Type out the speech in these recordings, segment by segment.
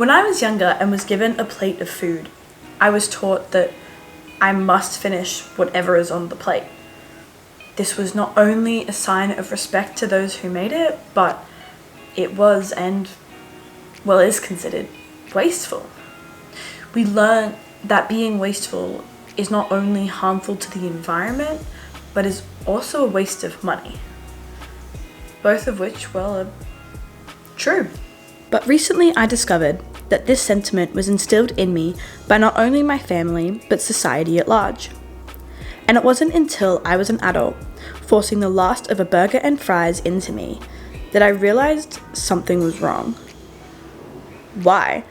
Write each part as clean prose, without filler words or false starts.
When I was younger and was given a plate of food, I was taught that I must finish whatever is on the plate. This was not only a sign of respect to those who made it, but it was is considered wasteful. We learn that being wasteful is not only harmful to the environment, but is also a waste of money. Both of which, are true. But recently I discovered that this sentiment was instilled in me by not only my family, but society at large. And it wasn't until I was an adult, forcing the last of a burger and fries into me, that I realized something was wrong. Why?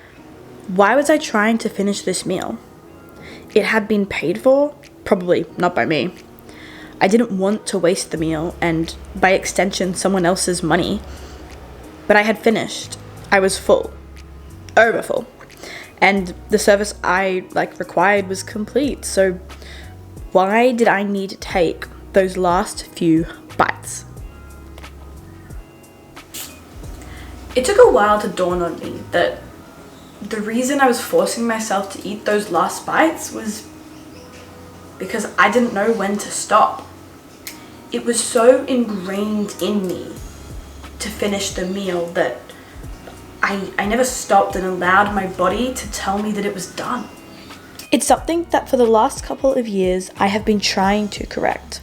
Why was I trying to finish this meal? It had been paid for, probably not by me. I didn't want to waste the meal and, by extension, someone else's money. But I had finished. I was full. Overfull. And the service I required was complete. So why did I need to take those last few bites? It took a while to dawn on me that the reason I was forcing myself to eat those last bites was because I didn't know when to stop. It was so ingrained in me to finish the meal that I never stopped and allowed my body to tell me that it was done. It's something that for the last couple of years I have been trying to correct,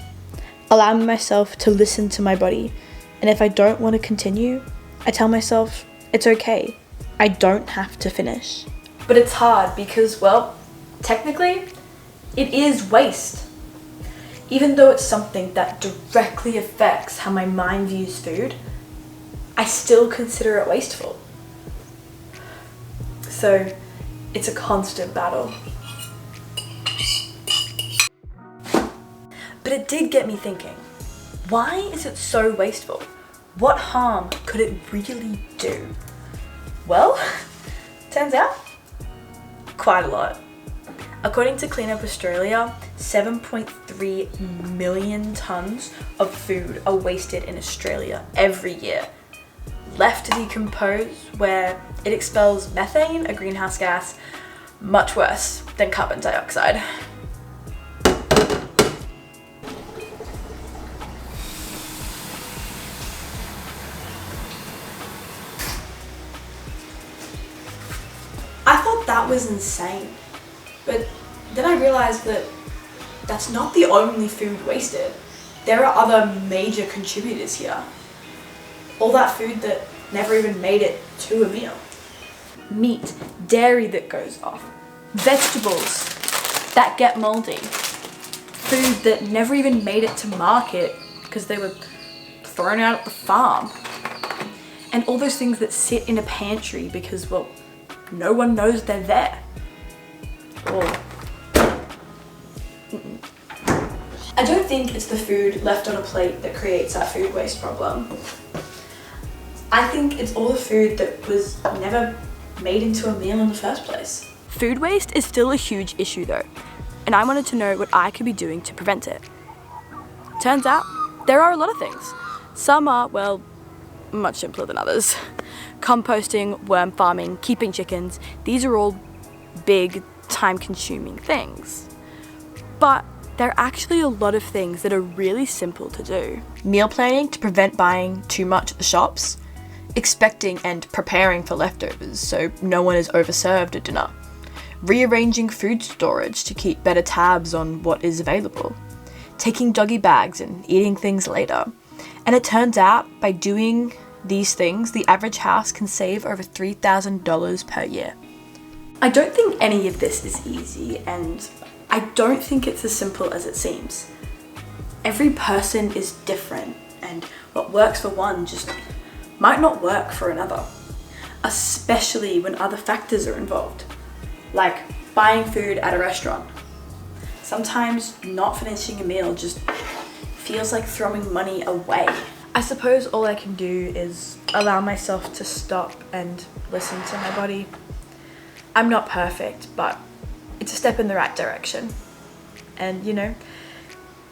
allowing myself to listen to my body, and if I don't want to continue, I tell myself it's okay. I don't have to finish. But it's hard because, technically, it is waste. Even though it's something that directly affects how my mind views food, I still consider it wasteful. So, it's a constant battle. But it did get me thinking, why is it so wasteful? What harm could it really do? Well, turns out, quite a lot. According to Clean Up Australia, 7.3 million tonnes of food are wasted in Australia every year, left to decompose, where it expels methane, a greenhouse gas, much worse than carbon dioxide. I thought that was insane, but then I realized that that's not the only food wasted. There are other major contributors here. All that food that never even made it to a meal. Meat, dairy that goes off, vegetables that get moldy, food that never even made it to market because they were thrown out at the farm, and all those things that sit in a pantry because, no one knows they're there. I don't think it's the food left on a plate that creates that food waste problem. I think it's all the food that was never made into a meal in the first place. Food waste is still a huge issue though, and I wanted to know what I could be doing to prevent it. Turns out, there are a lot of things. Some are, much simpler than others. Composting, worm farming, keeping chickens, these are all big, time-consuming things. But there are actually a lot of things that are really simple to do. Meal planning to prevent buying too much at the shops, expecting and preparing for leftovers so no one is overserved at dinner, rearranging food storage to keep better tabs on what is available, taking doggy bags and eating things later. And it turns out, by doing these things, the average house can save over $3,000 per year. I don't think any of this is easy, and I don't think it's as simple as it seems. Every person is different, and what works for one just might not work for another, especially when other factors are involved, like buying food at a restaurant. Sometimes not finishing a meal just feels like throwing money away. I suppose all I can do is allow myself to stop and listen to my body. I'm not perfect, but it's a step in the right direction. And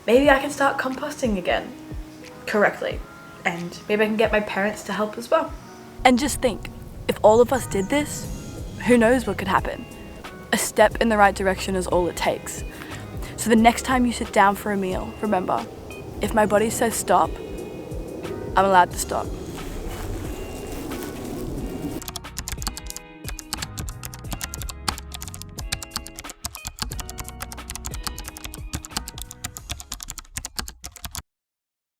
maybe I can start composting again correctly, and maybe I can get my parents to help as well. And just think, if all of us did this, who knows what could happen? A step in the right direction is all it takes. So the next time you sit down for a meal, remember, if my body says stop, I'm allowed to stop.